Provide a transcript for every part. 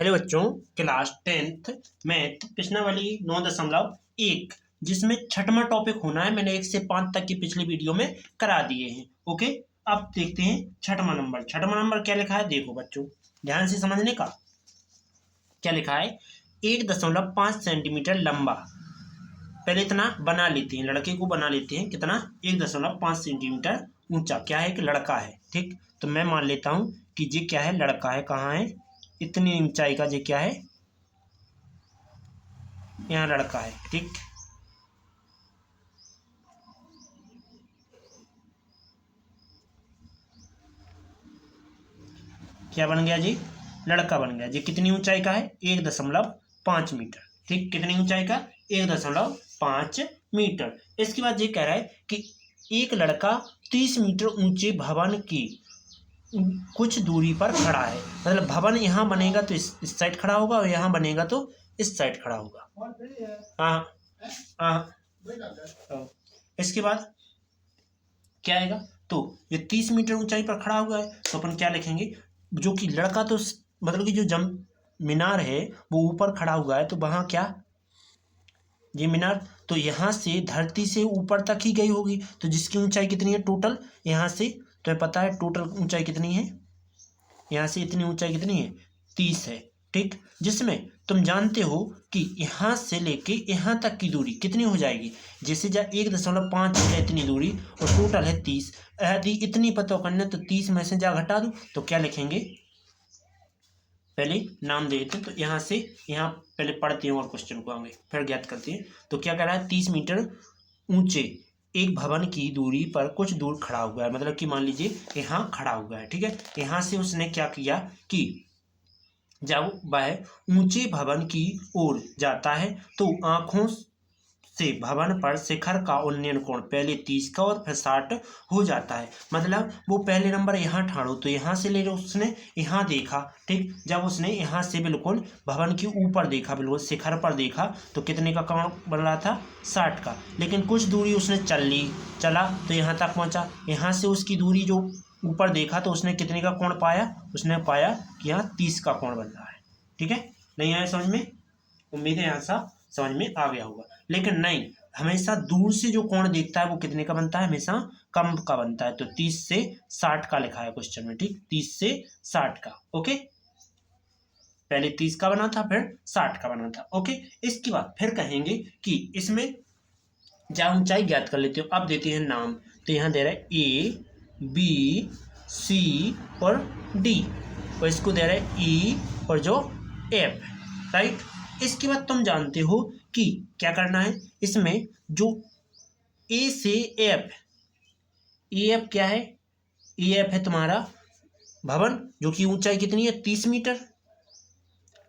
Hello बच्चों, class 10th math प्रश्नावली 9.1 जिसमें छठवां टॉपिक होना है। मैंने 1 से 5 तक की पिछली वीडियो में करा दिए हैं। ओके, अब देखते हैं छठवां नंबर। छठवां नंबर क्या लिखा है, देखो बच्चों ध्यान से समझने का। क्या लिखा है, 1.5 सेंटीमीटर लंबा। पहले इतना बना लेते हैं, लड़के को बना लेते हैं। कितना, 1.5 सेंटीमीटर ऊंचा। क्या है कि लड़का है। ठीक, तो मैं मान लेता हूं कि ये क्या है, लड़का है। कहाँ है, इतनी ऊंचाई का ये क्या है, यहाँ लड़का है। ठीक, क्या बन गया जी, लड़का बन गया जी। कितनी ऊंचाई का है, 1.5 मीटर। ठीक, कितनी ऊंचाई का, 1.5 मीटर। इसके बाद ये कह रहा है कि एक लड़का 30 मीटर ऊंचे भवन की कुछ दूरी पर खड़ा है। मतलब भवन यहाँ बनेगा तो इस साइड खड़ा होगा, और यहाँ बनेगा तो इस साइड खड़ा होगा। हाँ हाँ। इसके बाद क्या आएगा, तो ये 30 मीटर ऊंचाई पर खड़ा हुआ है, तो अपन क्या लिखेंगे, जो कि लड़का तो मतलब कि जो मीनार है वो ऊपर खड़ा हुआ है, तो वहाँ क्या, ये मीनार तो यहाँ से धरती से ऊपर तक ही गई होगी। तो जिसकी ऊंचाई कितनी है टोटल, यहाँ से तुम्हें पता है टोटल ऊंचाई कितनी है, यहाँ से इतनी ऊंचाई कितनी है, 30 है। ठीक, जिसमें तुम जानते हो कि यहाँ से लेके यहाँ तक की दूरी कितनी हो जाएगी। जैसे 1.5 है इतनी दूरी, और टोटल है 30। यदि इतनी पता करना तो 30 में से जा घटा दूँ, तो क्या लिखेंगे, पहले नाम दे देते हैं। तो यहाँ से यहाँ पहले पढ़ते हैं और क्वेश्चन को आगे फिर ज्ञात करते हैं। तो क्या कह रहा है, 30 मीटर ऊंचे एक भवन की दूरी पर कुछ दूर खड़ा हुआ है। मतलब कि मान लीजिए यहाँ खड़ा हुआ है। ठीक है, यहाँ से उसने क्या किया कि जब वह ऊंचे भवन की ओर जाता है तो आंखों से भवन पर शिखर का उन्नयन कोण पहले 30 का और फिर 60 हो जाता है। मतलब वो पहले नंबर यहाँ ठाड़ो, तो यहाँ से ले लो, उसने यहाँ देखा। ठीक, जब उसने यहाँ से बिल्कुल भवन के ऊपर देखा, बिल्कुल शिखर पर देखा, तो कितने का कोण बन रहा था, 60 का। लेकिन कुछ दूरी उसने चला तो यहाँ तक पहुँचा। यहाँ से उसकी दूरी जो ऊपर देखा तो उसने कितने का कोण पाया, उसने पाया कि यहाँ 30 का कोण बन रहा है। ठीक है, नहीं आया समझ में, उम्मीद है यहाँ सा समझ में आ गया होगा। लेकिन नहीं, हमेशा दूर से जो कोण देखता है वो कितने का बनता है, हमेशा कम का बनता है। तो 30 से 60 का लिखा है क्वेश्चन में। ठीक, 30 से 60 का। ओके, पहले 30 का बना था फिर 60 का बना था। ओके, इसके बाद फिर कहेंगे कि इसमें जहाँ ऊंचाई ज्ञात कर लेते हो। अब देते हैं नाम, तो यहाँ दे रहा है A B C और D, और इसको दे रहा है E और जो F। राइट, इसके बाद तुम जानते हो कि क्या करना है, इसमें जो A से F, AF क्या है, AF है तुम्हारा भवन, जो कि ऊंचाई कितनी है, 30 मीटर।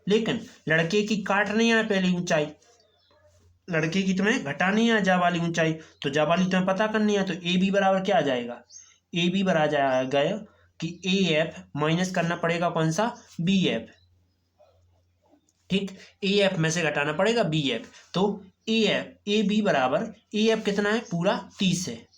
लेकिन लड़के की काट नहीं है पहली ऊंचाई, लड़के की तुम्हें घटानी है जा वाली ऊंचाई, तो जा वाली तुम्हें पता करनी है। तो ए बी बराबर क्या आ जाएगा, ए बी बराबर जाएगा कि ए एफ माइनस करना पड़ेगा कौन सा, बी एफ। ठीक, ए एफ में से घटाना पड़ेगा बी एफ। तो ए बी बराबर ए एफ कितना है, पूरा 30 है,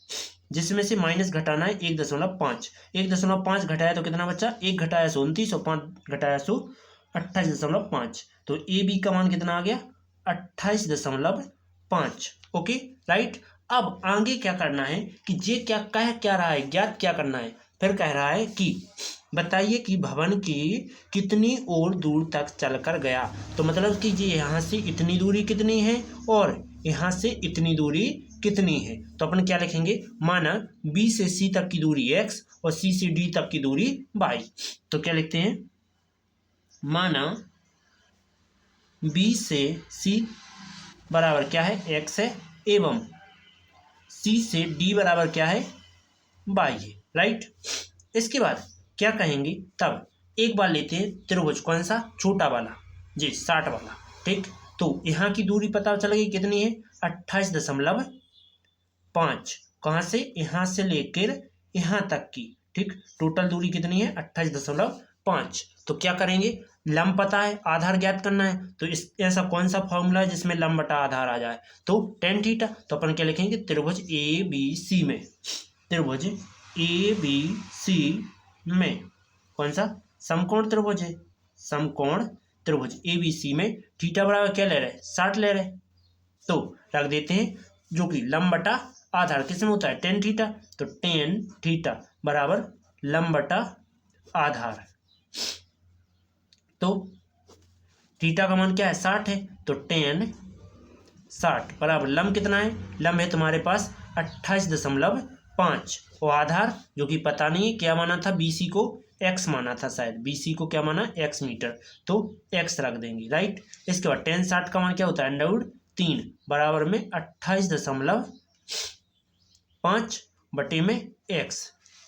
जिसमें से माइनस घटाना है 1.5। 1.5 घटाया तो कितना बचा, 1 घटाया 29 और 5 घटाया 28.5। तो ए बी का मान कितना आ गया, 28.5। Okay right. अब आगे क्या करना है कि ये क्या रहा है, ज्ञात क्या करना है। फिर कह रहा है कि बताइए कि भवन की कितनी और दूर तक चलकर गया। तो मतलब कि ये यहाँ से इतनी दूरी कितनी है और यहाँ से इतनी दूरी कितनी है। तो अपन क्या लिखेंगे, माना बी से सी तक की दूरी x और सी से डी तक की दूरी y। तो क्या लिखते हैं, माना बी से सी बराबर क्या है, x है, एवं सी से डी बराबर क्या है, y है। राइट, इसके बाद क्या कहेंगे, तब एक बार लेते हैं त्रिभुज, कौन सा, छोटा वाला जी, 60 वाला। ठीक, तो यहाँ की दूरी पता चल गई कितनी है, 28.5। कहाँ से, यहाँ से लेकर यहाँ तक की। ठीक, टोटल दूरी कितनी है, 28.5। तो क्या करेंगे, लंब पता है, आधार ज्ञात करना है। तो इस ऐसा कौन सा फॉर्मूला है जिसमें लंब बटा आधार आ जाए, तो tan थीटा। तो अपन क्या लिखेंगे, त्रिभुज ए बी सी में, त्रिभुज ए बी सी में कौन सा, समकोण त्रिभुज है, समकोण त्रिभुज ABC में थीटा बराबर क्या ले रहे हैं, 60 ले रहे हैं। तो रख देते हैं जो कि लंब बटा आधार किसमें होता है, टेन थीटा। तो टेन थीटा बराबर लंब बटा आधार। तो थीटा का मान क्या है, 60 है। तो टेन 60 बराबर लंब कितना है, लंब है तुम्हारे पास 28.5 और आधार जो कि पता नहीं है क्या माना था, BC को x माना था शायद, BC को क्या माना, x मीटर। तो x रख देंगे, राइट। इसके बाद टेन 60 का मान क्या होता है, √3 बराबर में 28.5 बटे में x।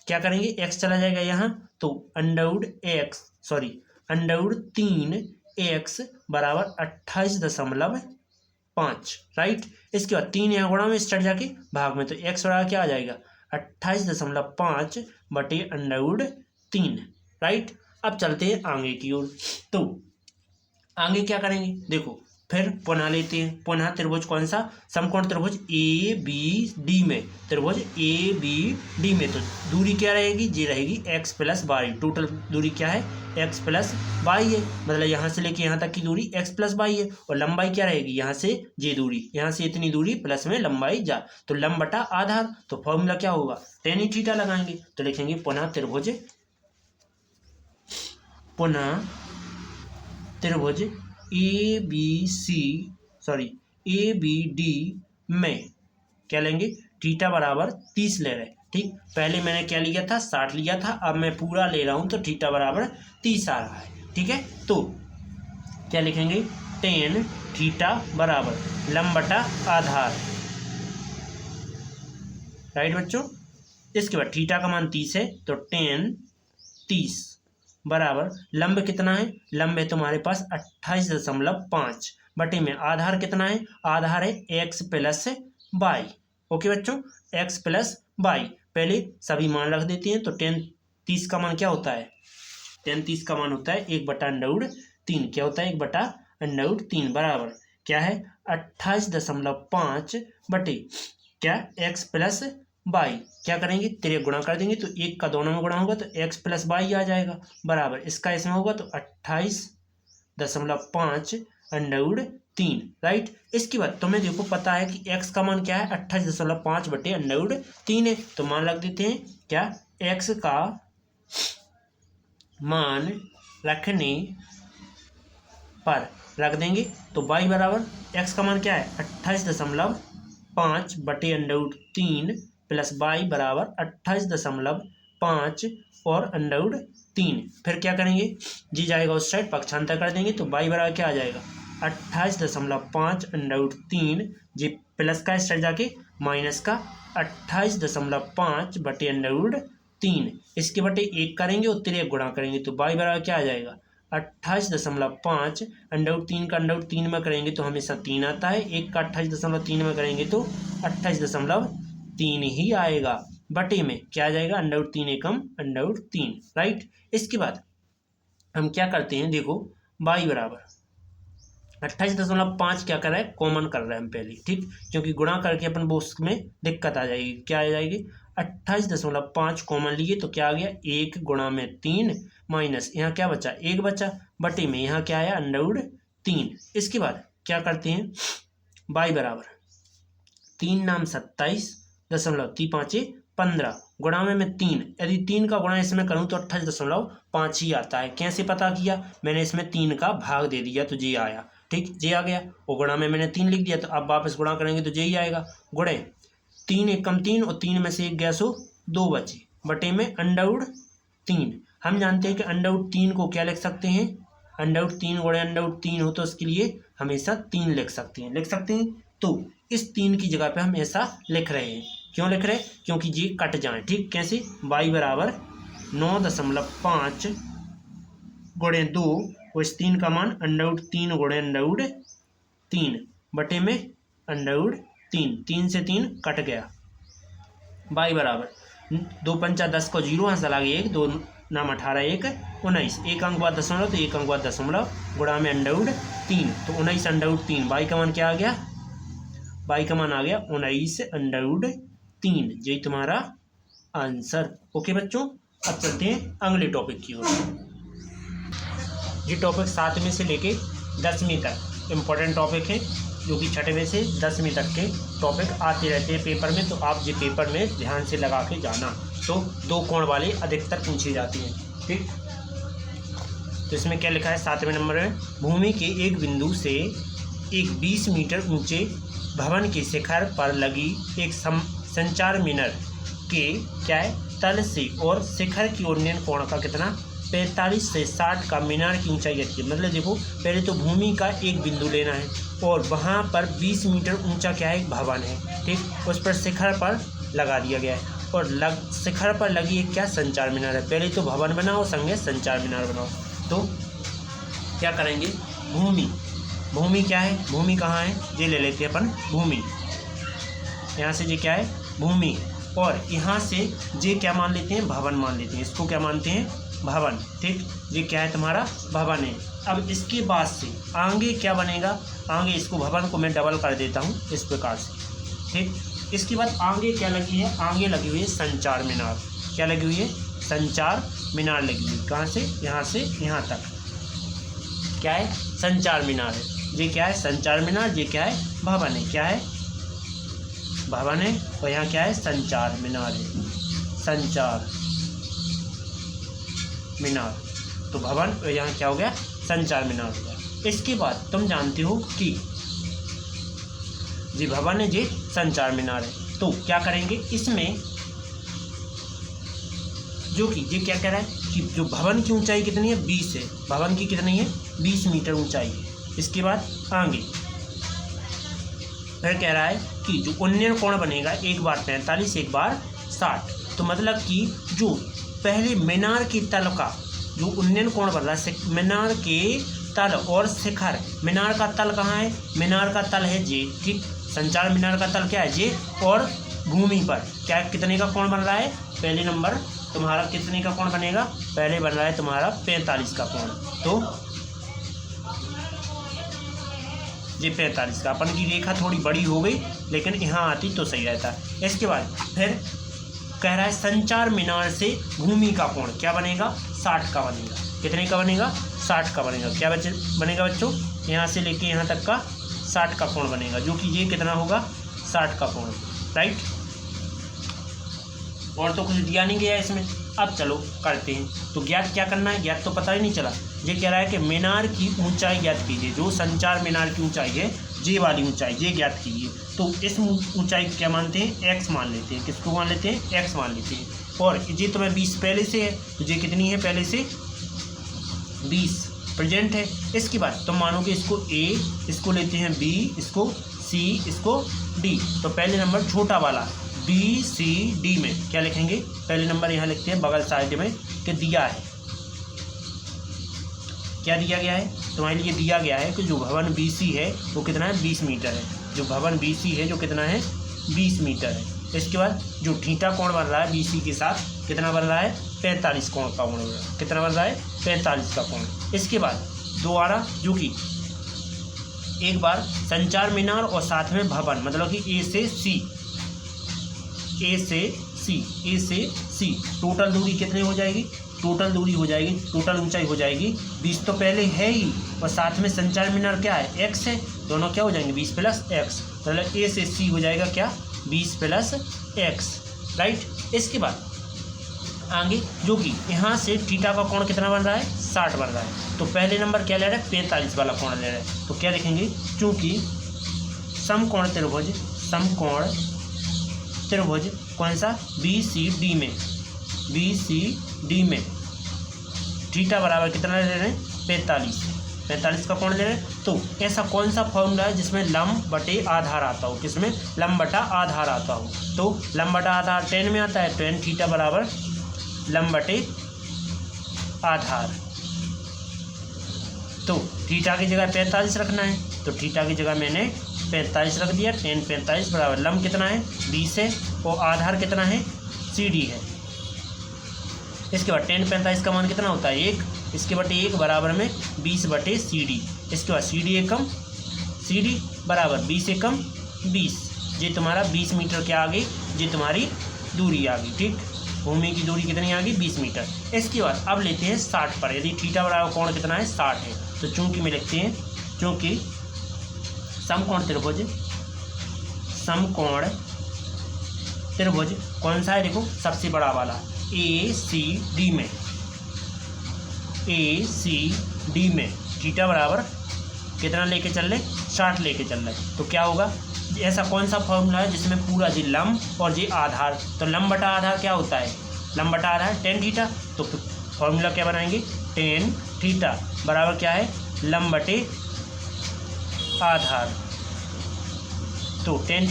क्या करेंगे, x चला जाएगा यहाँ, तो √3x बराबर 28.5, राइट। इसके बाद 3 यहाँ गुणा में स्टार्ट जाके भाग में, तो x बराबर क्या आ जाएगा, 28.5 बटे √3, राइट। अब चलते हैं आगे की ओर। तो आगे क्या करेंगे, देखो फिर पुनः लेते हैं, पुनः त्रिभुज कौन सा, समकोण त्रिभुज ABD में, त्रिभुज ABD में तो दूरी क्या रहेगी, ये रहेगी x प्लस वाई। टोटल दूरी क्या है, x प्लस वाई है, मतलब यहाँ से लेके यहाँ तक की दूरी x प्लस वाई है। और लंबाई क्या रहेगी, यहाँ से ये दूरी, यहाँ से इतनी दूरी प्लस में लंबाई जा, तो लंब बटा आधार। तो फॉर्मूला क्या होगा, टेन थीटा लगाएंगे। तो लिखेंगे पुनः त्रिभुज ABD में क्या लेंगे, थीटा बराबर 30 ले रहे, ठीक। पहले मैंने क्या लिया था, 60 लिया था, अब मैं पूरा ले रहा हूं तो थीटा बराबर 30 आ रहा है, ठीक है। तो क्या लिखेंगे, टेन थीटा बराबर लंब बटा आधार, राइट बच्चों। इसके बाद थीटा का मान 30 है, तो टेन 30 बराबर लंब कितना है, लंब है तुम्हारे पास 28.5 बटे में आधार कितना है, आधार है x प्लस वाई। ओके बच्चों, x प्लस वाई, पहले सभी मान रख देते हैं। तो टेन 30 का मान क्या होता है, टेन 30 का मान होता है 1/√3, क्या होता है 1/√3 बराबर क्या है 28.5 बटे क्या x प्लस वाई। क्या करेंगे, तिरक गुणा कर देंगे, तो एक का दोनों में गुणा होगा तो x प्लस वाई आ जाएगा, बराबर इसका इसमें होगा तो 28.5√3, राइट। इसके बाद तुम्हें देखो पता है कि x का मान क्या है, 28.5 बटे √3 है। तो मान रख देते हैं, क्या x का मान रखने पर रख देंगे, तो y बराबर x का मान क्या है 28.5 बटे √3 प्लस वाई बराबर 28.5 और √3। फिर क्या करेंगे, जी जाएगा उस साइड, पक्षांतर कर देंगे, तो वाई बराबर क्या आ जाएगा 28.5 √3, जी प्लस का इस साइड जाके माइनस का 28.5 बटे √3, इसके बटे 1 करेंगे और तिरक गुणा करेंगे, तो वाई बराबर क्या आ जाएगा 28.5 √3 का √3 में करेंगे तो हमेशा 3 आता है, 1 का 28.3 में करेंगे तो 28.3 ही आएगा, बटे में क्या आ जाएगा √3 एकम √3, राइट। इसके बाद हम क्या करते हैं, देखो y बराबर 28.5 क्या कर रहा है, कॉमन कर रहा है हम पहले, ठीक, क्योंकि गुणा करके अपन वो उसमें दिक्कत आ जाएगी, क्या आ जाएगी 28.5 कॉमन लिए तो क्या आ गया 1 गुणा में 3 माइनस यहाँ क्या बचा 1 बचा, बटे में यहाँ क्या आया √3। इसके बाद क्या करते हैं, y बराबर 3 नाम 27.3 15 गुणा में 3, यदि 3 का गुणा इसमें करूँ तो 28.5 ही आता है। कैसे पता किया, मैंने इसमें 3 का भाग दे दिया तो ये आया, ठीक, ये आ गया, और गुणा में मैंने 3 लिख दिया, तो अब वापस गुणा करेंगे तो यही आएगा, गुणे 3 एकम 3 और 3 में से 1 गया सो 2 बचे, बटे में √3। हम जानते हैं कि √3 को क्या लिख सकते हैं, √3 गुणे √3 हो तो उसके लिए हमेशा 3 लिख सकते हैं, तो इस 3 की जगह पे हम ऐसा लिख रहे हैं, क्यों लिख रहे हैं, क्योंकि ये कट जाए, ठीक। कैसे, y बराबर 9.5 गुणे 2 और इस 3 का मान √3 गुणे √3 बटे में √3, 3 से 3 कट गया, y बराबर 2 पंचा 10 को 0 यहाँ चला गया 1, 2 नाम 18 1 19, एक अंक बाद दशमलव तो एक अंक बाद दशमलव गुणा में √3, तो 19 √3, y का मान क्या आ गया, y का मान आ गया 19 √3, यही तुम्हारा आंसर। ओके बच्चों, अब चलते हैं अगले टॉपिक की ओर। ये टॉपिक 7वीं से लेके 10वीं तक इम्पोर्टेंट टॉपिक है, जो कि 6वीं से 10वीं तक के टॉपिक आते रहते हैं पेपर में। तो आप ये पेपर में ध्यान से लगा के जाना। तो 2 कोण वाले अधिकतर पूछी जाती हैं, ठीक। तो इसमें क्या लिखा है 7वें नंबर में, भूमि के एक बिंदु से एक 20 मीटर ऊंचे भवन के शिखर पर लगी एक संचार मीनार के क्या है तल से और शिखर की उन्नयन कोण का कितना 45 से 60 का मीनार की ऊंचाई आती है। मतलब देखो, पहले तो भूमि का एक बिंदु लेना है और वहाँ पर 20 मीटर ऊंचा क्या है एक भवन है, ठीक। उस पर शिखर पर लगा दिया गया है और शिखर पर लगी एक क्या संचार मीनार है। पहले तो भवन बनाओ, संगे संचार मीनार बनाओ। तो क्या करेंगे, भूमि क्या है, भूमि कहाँ है, ये ले लेते हैं अपन भूमि। यहाँ से ये क्या है भूमि, और यहाँ से ये क्या मान लेते हैं भवन मान लेते हैं। इसको क्या मानते हैं भवन, ठीक। ये क्या है तुम्हारा भवन है। अब इसके बाद से आगे क्या बनेगा, आगे इसको भवन को मैं डबल कर देता हूँ इस प्रकार से, ठीक। इसके बाद आगे क्या लगी है, आगे लगी हुई है संचार मीनार। क्या लगी हुई है, संचार मीनार लगी हुई। कहाँ से, यहाँ से यहाँ तक क्या है संचार मीनार है। ये क्या है संचार मीनार, ये क्या है भवन है। क्या है भवन है और यहाँ क्या है संचार मीनार है, संचार मीनार। तो भवन और यहाँ क्या हो गया संचार मीनार हो गया। इसके बाद तुम जानते हो कि जी भवन है, जी संचार मीनार है। तो क्या करेंगे इसमें, जो कि ये क्या कह रहा है कि जो भवन की ऊंचाई कितनी है 20 है, भवन की कितनी है 20 मीटर ऊंचाई है। इसके बाद आगे फिर कह रहा है कि जो उन्नयन कोण बनेगा एक बार 45 एक बार 60। तो मतलब कि जो पहले मीनार की तल का जो उन्नयन कोण बन रहा है, मीनार के तल और शिखर, मीनार का तल कहाँ है, मीनार का तल है जे, ठीक। संचार मीनार का तल क्या है जे, और भूमि पर क्या कितने का कोण बन रहा है, पहले नंबर तुम्हारा कितने का कोण बनेगा, पहले बन रहा है तुम्हारा 45 का कोण। तो ये 45 का, अपन की रेखा थोड़ी बड़ी हो गई लेकिन यहाँ आती तो सही रहता। इसके बाद फिर कह रहा है संचार मीनार से भूमि का कोण क्या बनेगा 60 का बनेगा। कितने का बनेगा 60 का बनेगा। क्या बनेगा बच्चों, यहाँ से लेके यहाँ तक का 60 का कोण बनेगा, जो कि ये कितना होगा 60 का कोण, राइट। और तो कुछ दिया नहीं गया इसमें। अब चलो करते हैं। तो ज्ञात क्या करना है, ज्ञात तो पता ही नहीं चला। ये कह रहा है कि मीनार की ऊंचाई ज्ञात कीजिए, जो संचार मीनार की ऊंचाई है ये वाली ऊंचाई ये ज्ञात कीजिए। तो इस ऊंचाई को क्या मानते हैं x मान लेते हैं। किसको मान लेते हैं x मान लेते हैं। और ये तुम्हें 20 पहले से है, तो ये कितनी है पहले से 20 प्रेजेंट है। इसके बाद तुम मानोगे इसको a, इसको लेते हैं b, इसको c, इसको d। तो पहले नंबर छोटा वाला B C D में क्या लिखेंगे, पहले नंबर यहाँ लिखते हैं बगल साइड में कि दिया है। क्या दिया गया है तुम्हारे लिए, दिया गया है कि जो भवन BC है वो कितना है 20 मीटर है। जो भवन BC है जो कितना है 20 मीटर है। इसके बाद जो ठीटा कोण बन रहा है BC के साथ कितना बन रहा है 45 कोण का कोण बन रहा है। कितना बन रहा है 45 का कोण। इसके बाद दोबारा जो कि एक बार संचार मीनार और साथ में भवन, मतलब कि A से C टोटल दूरी कितनी हो जाएगी, टोटल दूरी हो जाएगी, टोटल ऊंचाई हो जाएगी 20 तो पहले है ही, और साथ में संचार मीनार क्या है x है, दोनों क्या हो जाएंगे 20 + x। मतलब A से C हो जाएगा क्या 20 + x, राइट। इसके बाद आगे जो कि यहाँ से थीटा का कोण कितना बन रहा है 60 बन रहा है। तो पहले नंबर क्या ले रहा है 45 वाला कोण ले रहा है। तो क्या लिखेंगे, चूँकि समकोण त्रिभुज कौन सा BCD में थीटा बराबर कितना ले रहे हैं 45 का कोण ले रहे हैं। तो ऐसा कौन सा फॉर्मूला है जिसमें लंब बटे आधार आता हो, किसमें लंब बटा आधार आता हो। तो लंब बटा आधार tan में आता है, tan थीटा बराबर लंब बटे आधार। तो थीटा की जगह 45 रखना है, तो थीटा की जगह मैंने 45 रख दिया। tan 45 बराबर लंब कितना है 20 है और आधार कितना है CD है। इसके बाद tan 45 का मान कितना होता है 1, इसके बटे 1 बराबर में 20 बटे CD। इसके बाद CD एकम CD बराबर 20 एकम 20। ये तुम्हारा 20 मीटर के आगे ये तुम्हारी दूरी आ गई, ठीक। भूमि की दूरी कितनी आ गई 20 मीटर। इसके बाद अब लेते हैं 60 पर। यदि थीटा बराबर कोण कितना है 60 है, तो चूंकि में लिखते हैं चूंकि समकोण त्रिभुज कौन सा है, देखो सबसे बड़ा वाला ACD में थीटा बराबर कितना लेके चल रहे 60 लेके चल रहे, तो क्या होगा, ऐसा कौन सा फॉर्मूला है जिसमें पूरा जी लंब और जी आधार, तो लंब बटा आधार क्या होता है, लंब बटा आधार tan थीटा। तो फॉर्मूला क्या बनाएंगे, tan थीटा बराबर क्या है लंब बटे आधार। तो tan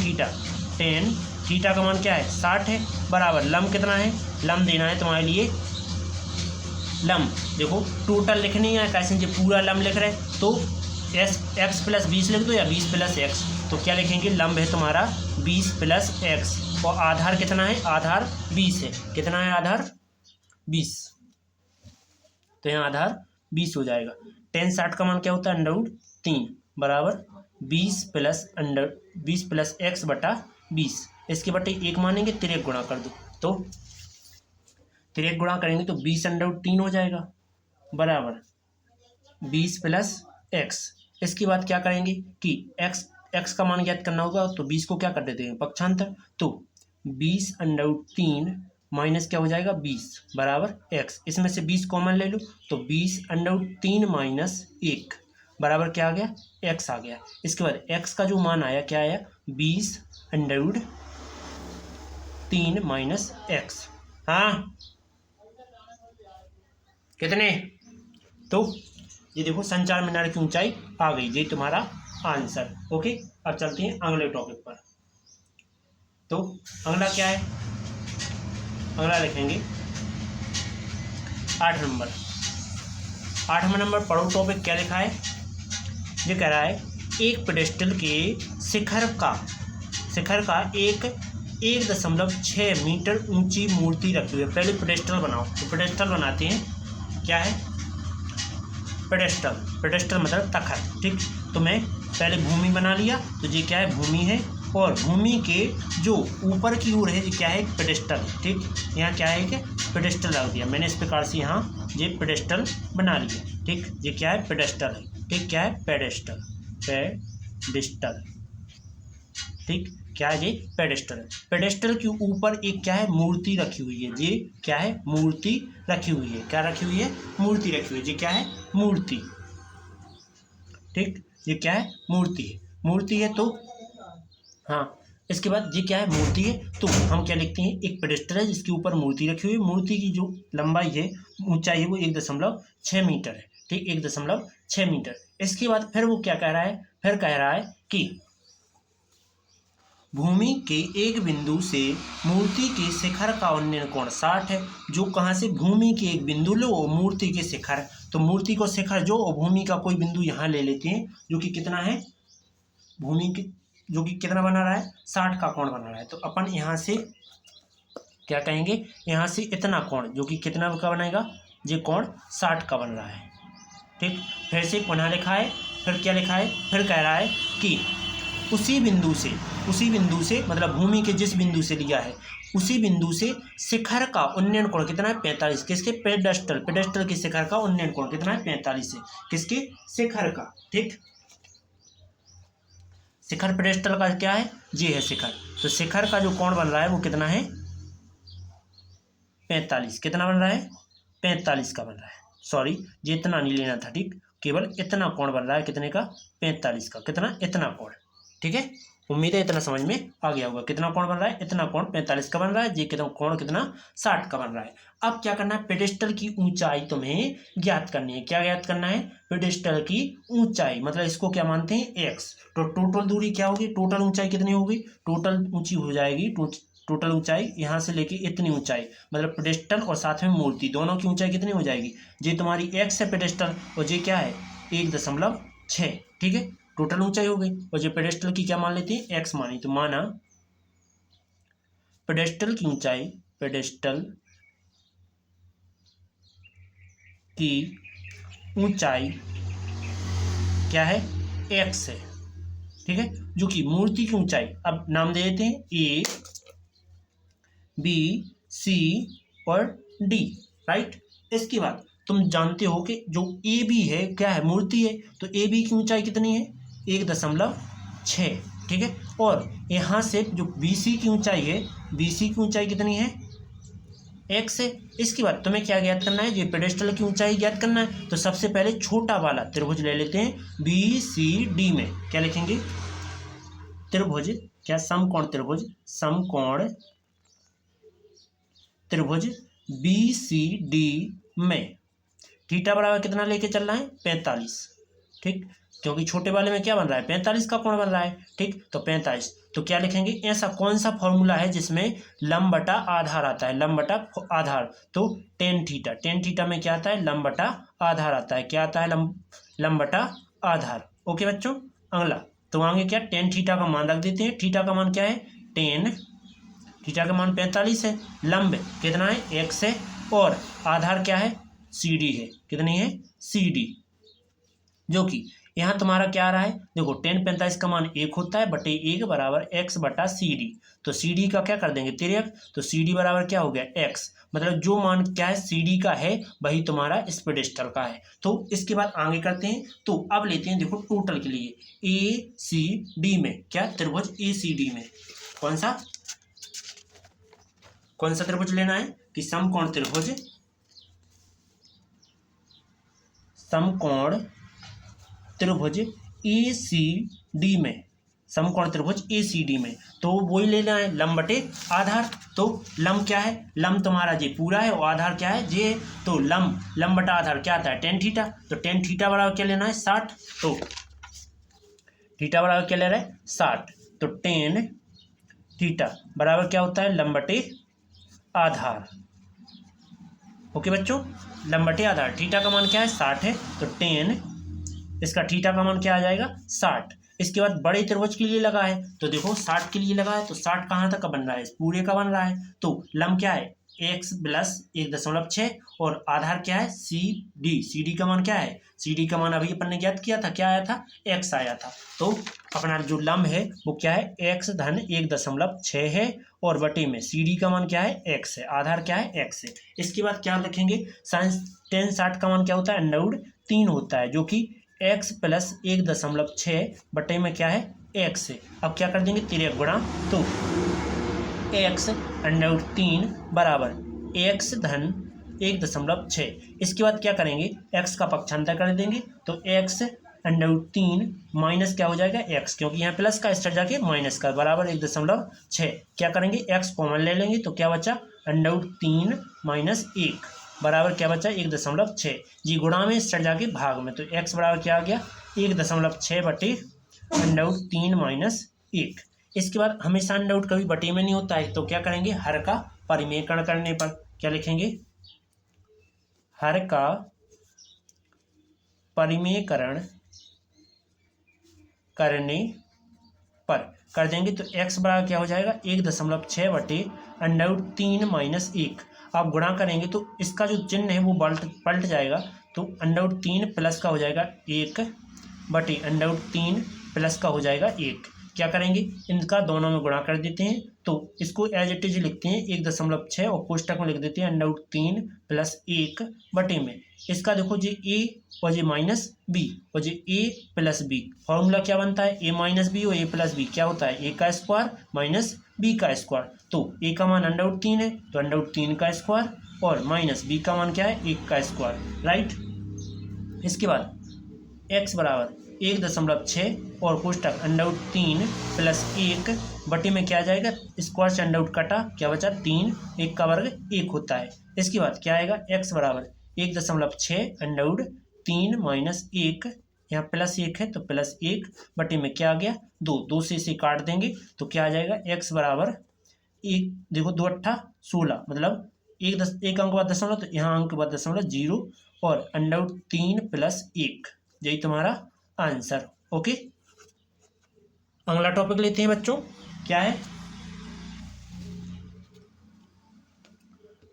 थीटा का मान क्या है 60 है, बराबर लंब कितना है, लंब देना है तुम्हारे लिए, लंब देखो टोटल लिखनी है, कैसे जी पूरा लंब लिख रहे हैं तो x + 20 लिख दो या 20 + x, तो क्या लिखेंगे लंब है तुम्हारा 20 + x और आधार कितना है, आधार 20 है, कितना है आधार 20, तो यहाँ आधार 20 हो जाएगा। tan 60 का मान क्या होता है √3 बराबर 20 + x बटा 20, इसके बटे 1 मानेंगे, तिरक गुणा कर दो, तो तिरक गुणा करेंगे तो 20 √3 हो जाएगा बराबर 20 + x। इसके बाद क्या करेंगे कि x का मान ज्ञात करना होगा, तो 20 को क्या कर देते हैं पक्षांतर, तो 20 √3 माइनस क्या हो जाएगा 20 बराबर x, इसमें से 20 कॉमन ले लो, तो 20 √3 माइनस 1 बराबर क्या आ गया x आ गया। इसके बाद x का जो मान आया क्या आया 20 √3 माइनस x, हाँ कितने, तो ये देखो संचार मीनार की ऊंचाई आ गई, ये तुम्हारा आंसर। ओके, अब चलते हैं अगले टॉपिक पर। तो अगला क्या है, अगला लिखेंगे 8 नंबर पढ़ो टॉपिक क्या लिखा है, ये कह रहा है एक पेडेस्टल के शिखर का 1.6 मीटर ऊंची मूर्ति रखी हुई है। पहले पेडेस्टल बनाओ, तो पेडेस्टल बनाते हैं, क्या है पेडेस्टल मतलब तखत, ठीक। तो मैं पहले भूमि बना लिया, तो ये क्या है भूमि है, और भूमि के जो ऊपर की ओर है ये क्या है पेडेस्टल, ठीक। यहाँ क्या है कि पेडेस्टल रख दिया मैंने, इस प्रकार से यहाँ ये पेडेस्टल बना लिया, ठीक। ये क्या है पेडेस्टल है, ठीक, क्या है पेडेस्टल, ठीक, क्या है ये पेडेस्टल के ऊपर एक क्या है मूर्ति रखी हुई है, ये क्या है मूर्ति रखी हुई है, क्या रखी हुई है मूर्ति रखी हुई है, ये क्या है मूर्ति, ठीक, ये क्या है मूर्ति है, तो हाँ इसके बाद ये क्या है मूर्ति है, तो हम क्या लिखते हैं एक पेडेस्टल है जिसके ऊपर मूर्ति रखी हुई है, मूर्ति की जो लंबाई है ऊंचाई है वो 1.6 मीटर है, ठीक, 1.6 मीटर। इसके बाद फिर वो क्या कह रहा है, फिर कह रहा है कि भूमि के एक बिंदु से मूर्ति के शिखर का उन्नयन कोण 60 है, जो कहाँ से भूमि के एक बिंदु लो और मूर्ति के शिखर, तो मूर्ति को शिखर जो और भूमि का कोई बिंदु यहाँ ले लेते हैं, जो कि कितना है भूमि की, जो कि कितना बना रहा है 60 का कोण बना रहा है, तो अपन यहाँ से क्या कहेंगे, यहाँ से इतना कोण जो कि कितना का बनेगा, ये कोण 60 का बन रहा है, ठीक। फिर से पुनः लिखा है, फिर क्या लिखा है, फिर कह रहा है कि उसी बिंदु से मतलब भूमि के जिस बिंदु से लिया है उसी बिंदु से शिखर का उन्नयन कोण कितना है 45, किसके पेडेस्टल के शिखर का उन्नयन कोण कितना है 45 है, किसके शिखर का, ठीक। शिखर पेडेस्टल का क्या है, ये है शिखर, तो शिखर का जो कोण बन रहा है वो कितना है 45, कितना बन रहा है 45 का बन रहा है, सॉरी ये इतना नहीं लेना था, ठीक, केवल इतना कोण बन रहा है, कितने का 45 का, कितना इतना कोण, ठीक है। उम्मीद है इतना समझ में आ गया होगा, कितना कोण बन रहा है इतना कोण 45 का बन रहा है, ये कितना कोण कितना 60 का बन रहा है। अब क्या करना है पेडेस्टल की ऊंचाई तुम्हें ज्ञात करनी है, क्या ज्ञात करना है पेडेस्टल की ऊंचाई, मतलब इसको क्या मानते हैं x, तो टोटल दूरी क्या होगी, टोटल ऊंचाई कितनी होगी, टोटल ऊंची हो जाएगी, टोटल ऊंचाई यहाँ से लेके इतनी ऊंचाई, मतलब पेडेस्टल और साथ में मूर्ति दोनों की ऊंचाई कितनी हो जाएगी, ये तुम्हारी x है पेडेस्टल और ये क्या है 1.6, ठीक है, टोटल ऊंचाई हो गई, और जो पेडेस्टल की क्या मान लेते हैं x मानी, तो माना पेडेस्टल की ऊंचाई क्या है x है, ठीक है, जो कि मूर्ति की ऊंचाई अब नाम दे देते हैं A B C और डी, राइट। इसके बाद तुम जानते हो कि जो ए बी है क्या है, मूर्ति है, तो ए बी की ऊंचाई कितनी है 1.6, ठीक है। और यहाँ से जो बी सी की ऊंचाई है, बी सी की ऊंचाई कितनी है x है। इसके बाद तुम्हें क्या ज्ञात करना है, ये पेडेस्टल की ऊंचाई ज्ञात करना है। तो सबसे पहले छोटा वाला त्रिभुज ले लेते हैं बी सी डी में, क्या लिखेंगे त्रिभुज, क्या समकोण त्रिभुज, समकोण त्रिभुज बी सी डी में थीटा बराबर कितना लेके चल रहा है 45, ठीक, क्योंकि छोटे वाले में क्या बन रहा है 45 का कोण बन रहा है, ठीक। तो 45, तो क्या लिखेंगे, ऐसा कौन सा फॉर्मूला है जिसमें लंब बटा आधार आता है, लंब बटा आधार, तो टेन थीटा, टेन थीटा में क्या आता है लंब बटा आधार आता है, क्या आता है लंब बटा आधार। ओके बच्चों, अगला तो आगे क्या टेन थीटा का मान रख देते हैं, थीटा का मान क्या है टेन, थीटा का मान 45 है, लंब कितना है x है, और आधार क्या है सी डी है, कितनी है सी डी, जो कि यहाँ तुम्हारा क्या आ रहा है, देखो टेन 45 का मान 1 होता है, बटे 1 बराबर x बटा सी डी। तो सी डी का क्या कर देंगे 3x, तो सी डी बराबर क्या हो गया x, मतलब जो मान क्या है सी डी का है वही तुम्हारा इस पेडेस्टल का है। तो इसके बाद आगे करते हैं, तो अब लेते हैं देखो टोटल के लिए ए सी डी में, क्या त्रिभुज ए सी डी में कौन सा त्रिभुज लेना है कि समकोण त्रिभुज, समकोण त्रिभुज ए सी डी में, समकोण त्रिभुज ए सी डी में, तो वही लेना है लंब बटे आधार। तो लंब क्या है, लंब तुम्हारा जे पूरा है और आधार क्या है जे, तो लंब बटा आधार क्या आता है टेन थीटा, तो टेन थीटा बराबर क्या लेना है 60, तो थीटा बराबर क्या ले रहा है 60, तो टेन थीटा बराबर क्या होता है लंब बटे आधार। ओके बच्चों, लंब बटे आधार, थीटा का मान क्या है 60 है, तो टेन, इसका थीटा का मान क्या आ जाएगा 60। इसके बाद बड़े त्रिभुज के लिए लगा है, तो देखो 60 के लिए लगा है, तो 60 कहाँ तक का बन रहा है, पूरे का बन रहा है। तो लंब क्या है x प्लस 1.6 और आधार क्या है सी डी का मान क्या है, सी डी का मान अभी अपन ने ज्ञात किया था, क्या आया था x आया था। तो अपना जो लंब है वो क्या है x धन 1.6 है, और बटे में सी डी का मान क्या है x है, आधार क्या है x है। इसके बाद क्या लिखेंगे, साइंस टेन 60 का मान क्या होता है √3 होता है, जो कि x प्लस 1.6 बटे में क्या है x है। अब क्या कर देंगे 3 गुणा, तो x √3 बराबर x धन 1.6। इसके बाद क्या करेंगे x का पक्षांतर कर देंगे, तो x √3 माइनस क्या हो जाएगा x, क्योंकि यहाँ प्लस का स्तर जाके माइनस का बराबर 1.6। क्या करेंगे x कॉमन ले लेंगे, तो क्या बचा √3 माइनस 1 बराबर क्या बचा 1.6 जी, गुणा में स्तर जाके भाग में, तो x बराबर क्या आ गया 1.6 बटे √3 माइनस 1। इसके बाद हमेशा अंडर कभी बटे में नहीं होता है, तो क्या करेंगे हर का परिमेयकरण करने पर क्या लिखेंगे, हर का परिमेयकरण करने पर कर देंगे, तो x बराबर क्या हो जाएगा 1.6 बटे √3 माइनस 1। आप गुणा करेंगे तो इसका जो चिन्ह है वो पलट जाएगा, तो √3 प्लस का हो जाएगा 1 बटे √3 प्लस का हो जाएगा 1। क्या करेंगे इनका दोनों में गुणा कर देते हैं, तो इसको एज इट इज लिखते हैं 1.6 और कोष्टक में लिख देते हैं √3 प्लस 1 बटे में। इसका देखो जी a और जी माइनस बी और जी a प्लस बी, फॉर्मूला क्या बनता है a माइनस बी और a प्लस बी क्या होता है a का स्क्वायर माइनस b का स्क्वायर। तो a का मान √3 है तो √3 का स्क्वायर और माइनस b का मान क्या है 1 का स्क्वायर, राइट। इसके बाद x बराबर 1.6 और कोष्टक √3 प्लस 1 बटे में क्या आ जाएगा, स्क्वायर से अंडर कटा क्या बचा 3, 1 का वर्ग 1 होता है। इसके बाद क्या आएगा x बराबर 1.6 √3 माइनस 1, यहाँ प्लस 1 है तो प्लस 1 बटे में क्या आ गया 2, 2 से इसे काट देंगे तो क्या आ जाएगा x बराबर 1, देखो 2 8 16, मतलब एक अंक बाद दशमलव, तो यहाँ अंक बाद दशमलव 0 और √3 प्लस 1, यही तुम्हारा आंसर। ओके, अगला टॉपिक लेते हैं बच्चों, क्या है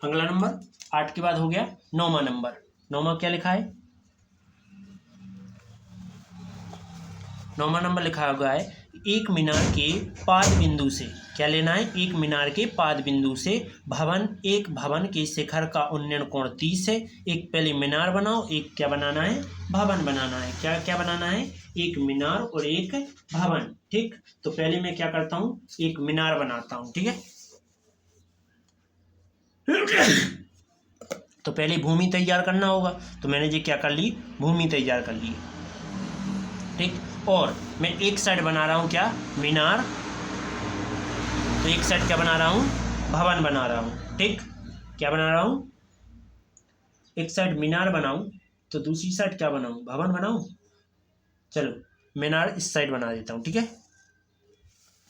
अगला नंबर 8 के बाद हो गया 9वां नंबर। 9वां क्या लिखा है, 9वां नंबर लिखा हुआ है एक मीनार के पाद बिंदु से क्या लेना है, एक मीनार के पाद बिंदु से एक भवन के शिखर का उन्नयन कोण 30 है। एक पहले मीनार बनाओ, एक क्या बनाना है, भवन बनाना है। क्या क्या बनाना है, एक मीनार और एक भवन। ठीक, तो पहले मैं क्या करता हूं, एक मीनार बनाता हूं। ठीक है, तो पहले भूमि तैयार करना होगा, तो मैंने ये क्या कर ली, भूमि तैयार कर ली। ठीक, और मैं एक साइड बना रहा हूं क्या, मीनार, तो एक साइड क्या बना रहा हूं, भवन बना रहा हूं। ठीक, क्या बना रहा हूं, एक साइड मीनार बनाऊं तो दूसरी साइड क्या बनाऊं, भवन बनाऊं। चलो मीनार इस साइड बना देता हूं। ठीक है,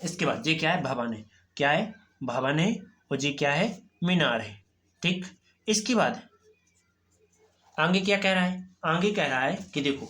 इसके बाद ये क्या है, भवन है, क्या है, भवन है, और ये क्या है, मीनार है। ठीक, इसके बाद आगे क्या कह रहा है, आगे कह रहा है कि देखो,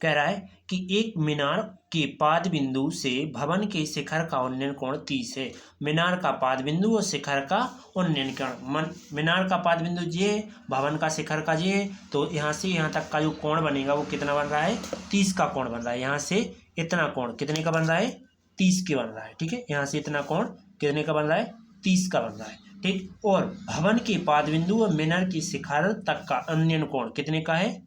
कह रहा है कि एक मीनार के पाद बिंदु से भवन के शिखर का उन्नयन कोण 30 है। मीनार का पाद बिंदु और शिखर का उन्नयन कोण, मीनार का पाद बिंदु ये है, भवन का शिखर का ये है, तो यहाँ से यहाँ तक का जो कोण बनेगा वो कितना बन रहा है, 30 का कोण बन रहा है। यहाँ से इतना कोण कितने का बन रहा है, 30 के बन रहा है। ठीक है, यहाँ से इतना कोण कितने का बन रहा है, 30 का बन रहा है। ठीक, और भवन के पाद बिंदु और मीनार की शिखर तक का उन्नयन कोण कितने का है,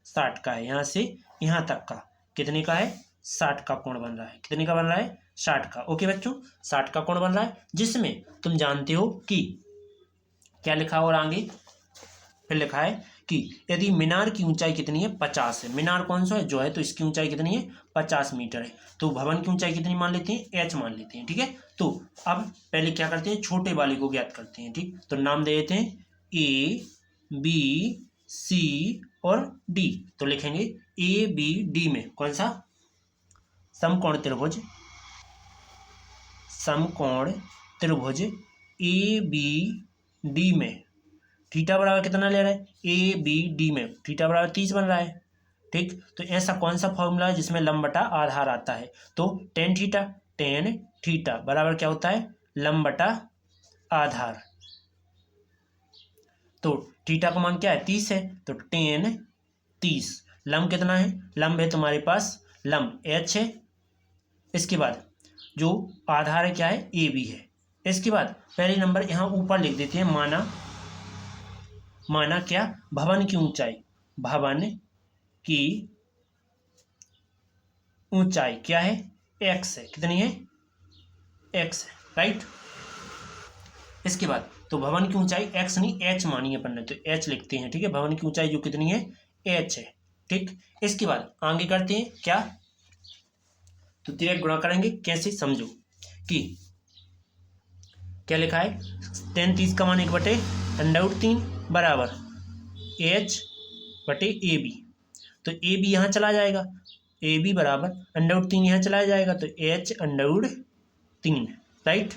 60 का है। यहाँ से यहाँ तक का कितने का है, 60 का कोण बन रहा है। कितने का बन रहा है, 60 का। ओके बच्चों, 60 का कोण बन रहा है, जिसमें तुम जानते हो कि क्या लिखा और आगे फिर लिखा है कि यदि मीनार की ऊंचाई कितनी है, 50 है। मीनार कौन सा है, जो है, तो इसकी ऊंचाई कितनी है, 50 मीटर है। तो भवन की ऊंचाई कितनी मान लेते हैं, h मान लेते हैं। ठीक है, तो अब पहले क्या करते हैं, छोटे वाले को ज्ञात करते हैं। ठीक, तो नाम दे देते हैं A B C और D। तो लिखेंगे A B D में कौन सा, समकोण त्रिभुज, समकोण त्रिभुज A B D में थीटा बराबर कितना ले रहा है, ए बी डी में थीटा बराबर 30 बन रहा है। ठीक, तो ऐसा कौन सा फॉर्मूला है जिसमें लंब बटा आधार आता है, तो टेन थीटा बराबर क्या होता है, लंब बटा आधार। तो थीटा का मान क्या है, 30 है, तो टेन 30। लंब कितना है, लंब है तुम्हारे पास, लंब h है। इसके बाद जो आधार है क्या है, ए बी है। इसके बाद पहले नंबर यहाँ ऊपर लिख देते हैं, माना क्या, भवन की ऊंचाई, भवन की ऊंचाई क्या है, x है। कितनी है, x है, राइट। इसके बाद तो भवन की ऊंचाई x नहीं h मानी है अपन ने, तो h लिखते हैं। ठीक है, भवन की ऊंचाई जो कितनी है, h है। ठीक, इसके बाद आगे करते हैं क्या, तो तिरक गुणा करेंगे। कैसे, समझो कि क्या लिखा है, 30 का मान 1/√3 बराबर h बटे ए बी। तो ए बी यहाँ चला जाएगा, ए बी बराबर √3 यहाँ चला जाएगा, तो h√3, राइट।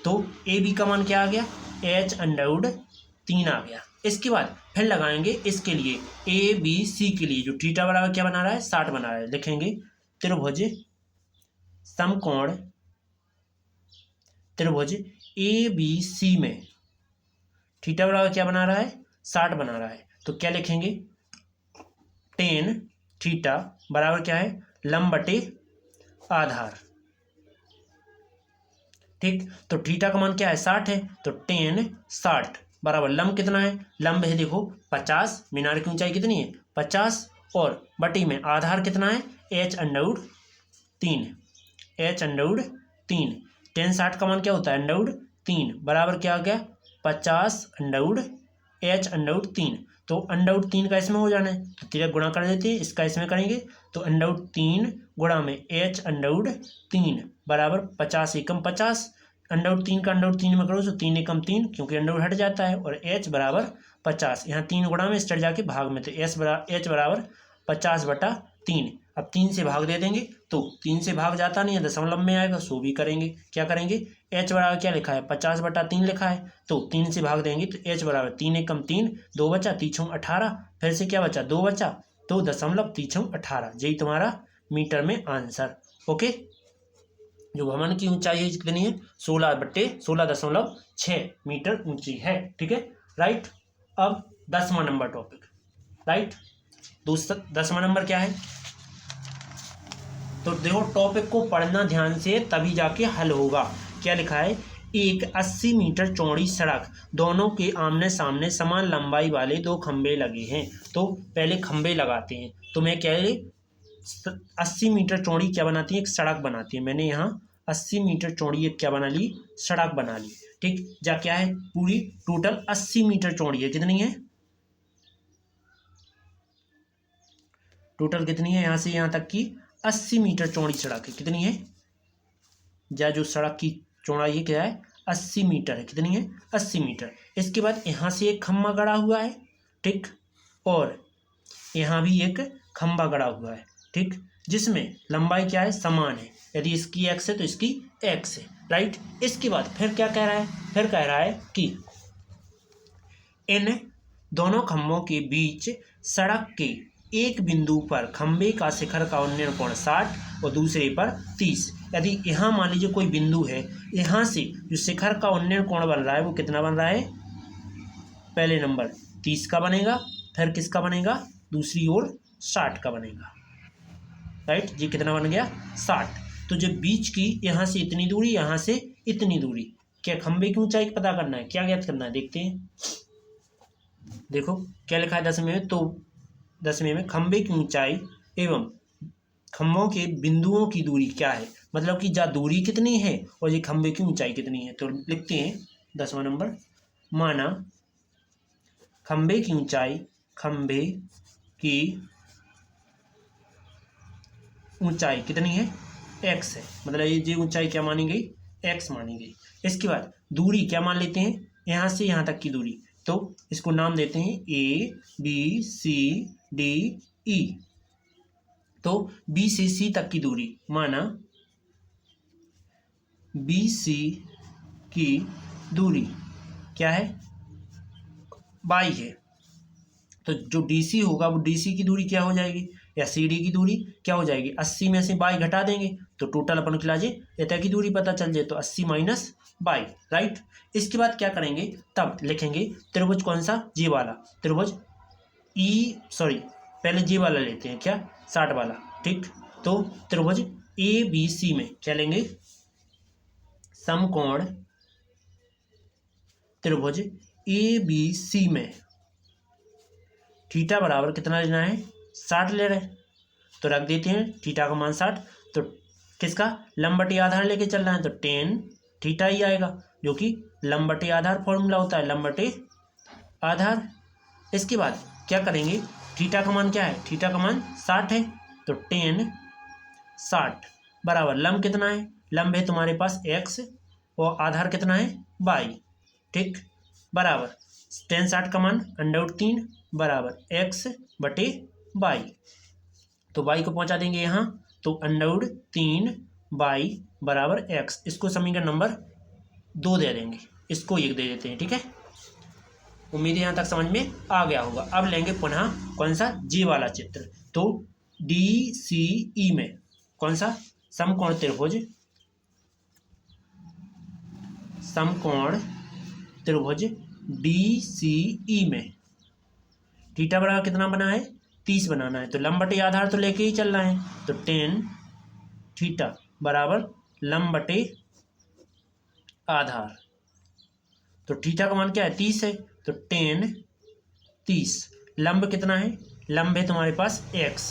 तो ए बी का मान क्या आ गया, h√3 आ गया। इसके बाद फिर लगाएंगे इसके लिए ए बी सी के लिए, जो थीटा बराबर क्या बना रहा है, 60 बना रहा है। लिखेंगे त्रिभुज समकोण त्रिभुज ए बी सी में थीटा बराबर क्या बना रहा है, 60 बना रहा है। तो क्या लिखेंगे, टेन थीटा बराबर क्या है, लंब बटे आधार। ठीक, तो थीटा का मान क्या है, 60 है, तो टेन 60 बराबर लंब कितना है, लंब है देखो 50, मीनार की ऊंचाई कितनी है 50, और बटी में आधार कितना है, h√3, h√3। टेन 60 का मान क्या होता है, √3 बराबर क्या आ गया, 50 h√3। तो √3 का इसमें हो जाना है, तो तिरक गुणा कर देते हैं, इसका इसमें करेंगे, तो √3 गुणा में h√3 बराबर 50 एकम 50। √3 का √3 में करो तो 3 एकम 3, क्योंकि अंडर हट जाता है, और h बराबर 50। यहाँ 3 गुणा में स्टर जाके भाग में, तो h बराबर 50/3। अब 3 से भाग दे देंगे, तो 3 से भाग जाता नहीं है, दशमलव में आएगा, सो भी करेंगे। क्या करेंगे, h बराबर क्या लिखा है, 50/3 लिखा है, तो 3 से भाग देंगे, तो h बराबर 3 एकम 3, 2 बचा, 3 18, फिर से क्या बचा, 2 बचा, तो 0.318। यही तुम्हारा मीटर में आंसर। ओके, जो भवन की ऊंचाई है कितनी है, 16/16.6 मीटर ऊंची है। ठीक है, राइट। अब 10वां नंबर टॉपिक, राइट। 10वां नंबर क्या है, तो देखो टॉपिक को पढ़ना ध्यान से, तभी जाके हल होगा। क्या लिखा है, एक 80 मीटर चौड़ी सड़क, दोनों के आमने सामने समान लंबाई वाले दो खंभे लगे हैं। तो पहले खंभे लगाते हैं। तो मैं क्या है 80 मीटर चौड़ी क्या बनाती है, एक सड़क बनाती है। मैंने यहाँ 80 मीटर चौड़ी एक क्या बना ली, सड़क बना ली। ठीक, जा क्या है पूरी टोटल 80 मीटर चौड़ी है। कितनी है टोटल, कितनी है यहाँ से यहाँ तक की 80 मीटर चौड़ी सड़क है। कितनी है, या जो सड़क की चौड़ाई है क्या है 80 मीटर है। कितनी है 80 मीटर। इसके बाद यहाँ से एक खंभा गड़ा हुआ है। ठीक, और यहाँ भी एक खंभा गड़ा हुआ है। ठीक, जिसमें लंबाई क्या है समान है। यदि इसकी x है तो इसकी x है। राइट, इसके बाद फिर क्या कह रहा है, फिर कह रहा है कि इन दोनों खंभों के बीच सड़क के एक बिंदु पर खंभे का शिखर का उन्नयन कोण 60 और दूसरे पर 30। यदि यहाँ मान लीजिए कोई बिंदु है, यहाँ से जो शिखर का उन्नयन कोण बन रहा है वो कितना बन रहा है, पहले नंबर 30 का बनेगा, फिर किसका बनेगा, दूसरी ओर 60 का बनेगा। राइट, ये कितना बन गया 60। तो जो बीच की यहाँ से इतनी दूरी, यहाँ से इतनी दूरी, क्या खंभे की ऊंचाई पता करना है, क्या ज्ञात करना है, देखते हैं। देखो क्या लिखा है 10वें में, तो 10वें में खंभे की ऊंचाई एवं खंभों के बिंदुओं की दूरी क्या है, मतलब कि जा दूरी कितनी है और ये खंभे की ऊंचाई कितनी है। तो लिखते हैं 10वां नंबर, माना खंभे की ऊंचाई, खंभे की ऊंचाई कितनी है x है, मतलब ये ऊंचाई क्या मानी गई, x मानी गई। इसके बाद दूरी क्या मान लेते हैं, यहाँ से यहाँ तक की दूरी, तो इसको नाम देते हैं ABCDE। तो B से C तक की दूरी, माना BC की दूरी क्या है y है। तो जो DC होगा वो DC की दूरी क्या हो जाएगी, या CD की दूरी क्या हो जाएगी, 80 में से y घटा देंगे तो टोटल अपन खिला जाए एटा की दूरी पता चल जाए, तो 80 माइनस y। राइट, इसके बाद क्या करेंगे, तब लिखेंगे त्रिभुज कौन सा, जे वाला त्रिभुज, पहले जे वाला लेते हैं, क्या 60 वाला। ठीक, तो त्रिभुज ABC में क्या लेंगे, समकोण त्रिभुज ABC में थीटा बराबर कितना लेना है, 60 ले रहे, तो रख देते हैं थीटा का मान 60। तो किसका, लंब बटे आधार लेके चल रहा है, तो tan थीटा ही आएगा, जो कि लंब बटे आधार फॉर्मूला होता है, लंब बटे आधार। इसके बाद क्या करेंगे, थीटा का मान क्या है, थीटा का मान 60 है, तो tan 60 बराबर लंब कितना है, लंब है तुम्हारे पास x और आधार कितना है y। ठीक, बराबर tan 60 का मान √3 बराबर x बटे y। तो y को पहुंचा देंगे यहाँ, तो √3 y बराबर x। इसको समीकरण नंबर 2 दे देंगे, इसको 1 दे देते हैं। ठीक है, उम्मीद है यहाँ तक समझ में आ गया होगा। अब लेंगे पुनः कौन सा, जी वाला चित्र। तो DCE में कौन सा, समकोण त्रिभुज, समकोण त्रिभुज DCE में थीटा बराबर कितना बना है 30 बनाना है, तो लंब बटे आधार तो लेके ही चल रहा है, तो tan थीटा बराबर लंब बटे आधार। तो थीटा का मान क्या है 30 है, तो tan 30, लंब कितना है, लंब है तुम्हारे पास x,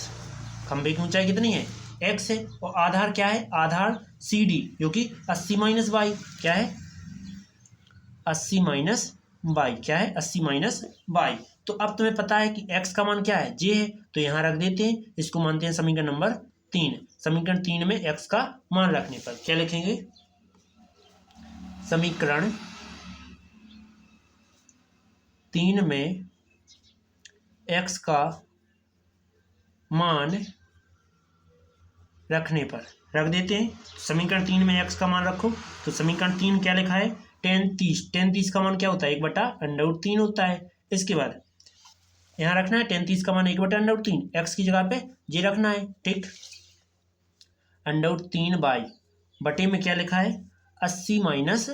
खंभे की ऊंचाई कितनी है x है, और आधार क्या है, आधार CD जो कि 80 माइनस y, क्या है 80 माइनस y, क्या है 80 माइनस y। तो अब तुम्हें पता है कि x का मान क्या है, j है, तो यहाँ रख देते हैं, इसको मानते हैं समीकरण नंबर 3। समीकरण 3 में x का मान रखने पर क्या लिखेंगे, समीकरण 3 में x का मान रखने पर रख देते हैं। समीकरण 3 में x का मान रखो, तो समीकरण 3 क्या लिखा है, tan 30 का मान क्या होता है 1/√3 होता है। इसके बाद यहाँ रखना है tan 30 का मान 1/√3, x की जगह पे ये रखना है। ठीक, √3 बटे में क्या लिखा है 80 माइनस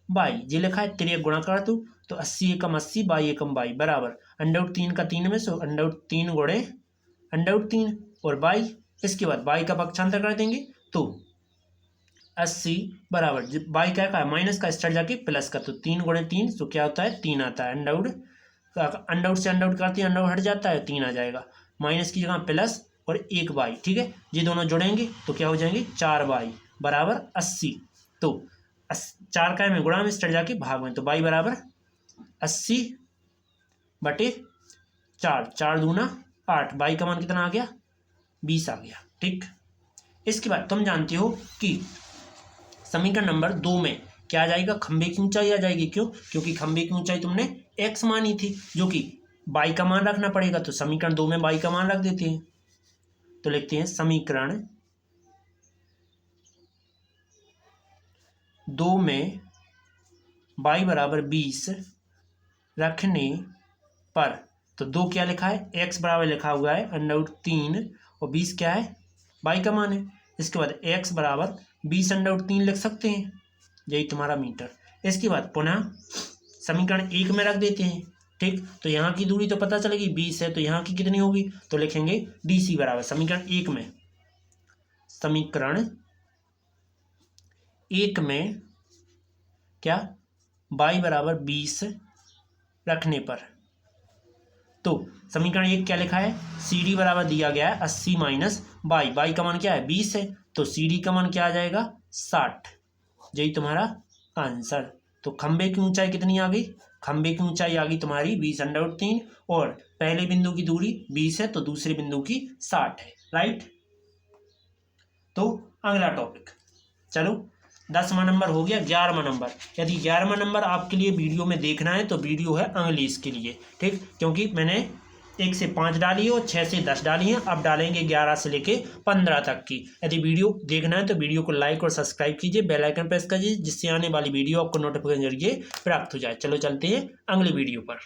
y, ये लिखा है, 3 गुणा कर दो, तो 80 एकम 80 y एकम y बराबर √3 का 3 में, सो √3 गुणे √3 और y इसके बाद बाई का पक्षांतर कर देंगे तो 80 बराबर बाई क्या है माइनस का स्टार्ट जाके प्लस का, तो 3 गुणे 3 तो क्या होता है 3 आता है। अंडरवुड से अंडरवुड करते हैं, अंडरवुड हट जाता है 3 आ जाएगा, माइनस की जगह प्लस और 1 बाई, ठीक है। ये दोनों जुड़ेंगे तो क्या हो जाएंगे 4 बाई बराबर 80। तो 4 का में गुणा में स्टार्ट जाके भाग में, तो बाई बराबर 80 बटे 4, 4 दूना 8, बाई का मान कितना आ गया 20 आ गया, ठीक। इसके बाद तुम जानते हो कि समीकरण नंबर 2 में क्या आ जाएगा, खंबे की ऊंचाई आ जाएगी। क्यों? क्योंकि खंबे की ऊंचाई तुमने x मानी थी, जो कि बाई का मान रखना पड़ेगा, तो समीकरण 2 में बाई का मान रख देते हैं। तो लिखते हैं समीकरण 2 में बाई बराबर 20 रखने पर, तो 2 क्या लिखा है x बराबर लिखा हुआ है √3 और 20 क्या है बाई का मान है। इसके बाद x बराबर 20 √3 लिख सकते हैं, यही तुम्हारा मीटर। इसके बाद पुनः समीकरण 1 में रख देते हैं, ठीक। तो यहाँ की दूरी तो पता चलेगी 20 है, तो यहाँ की कितनी होगी, तो लिखेंगे DC बराबर समीकरण 1 में क्या बाई बराबर 20 रखने पर, तो समीकरण 1 क्या लिखा है CD बराबर दिया गया है 80 माइनस बाई, बाई का मान क्या है 20 है, तो CD का मान क्या आ जाएगा 60, यही तुम्हारा आंसर। तो खंबे की ऊंचाई कितनी आ गई, खंबे की ऊंचाई आ गई तुम्हारी 20 √3 और पहले बिंदु की दूरी 20 है तो दूसरे बिंदु की 60 है, राइट। तो अगला टॉपिक, चलो 10वां नंबर हो गया। 11वां नंबर, यदि 11वां नंबर आपके लिए वीडियो में देखना है तो वीडियो है इंग्लिश के लिए, ठीक। क्योंकि मैंने 1 से 5 डाली है और 6 से 10 डाली है, अब डालेंगे 11 से लेके 15 तक की। यदि वीडियो देखना है तो वीडियो को लाइक और सब्सक्राइब कीजिए, बेल आइकन प्रेस कीजिए, जिससे आने वाली वीडियो आपको नोटिफिकेशन जरिए प्राप्त हो जाए। चलो चलते हैं अगले वीडियो पर।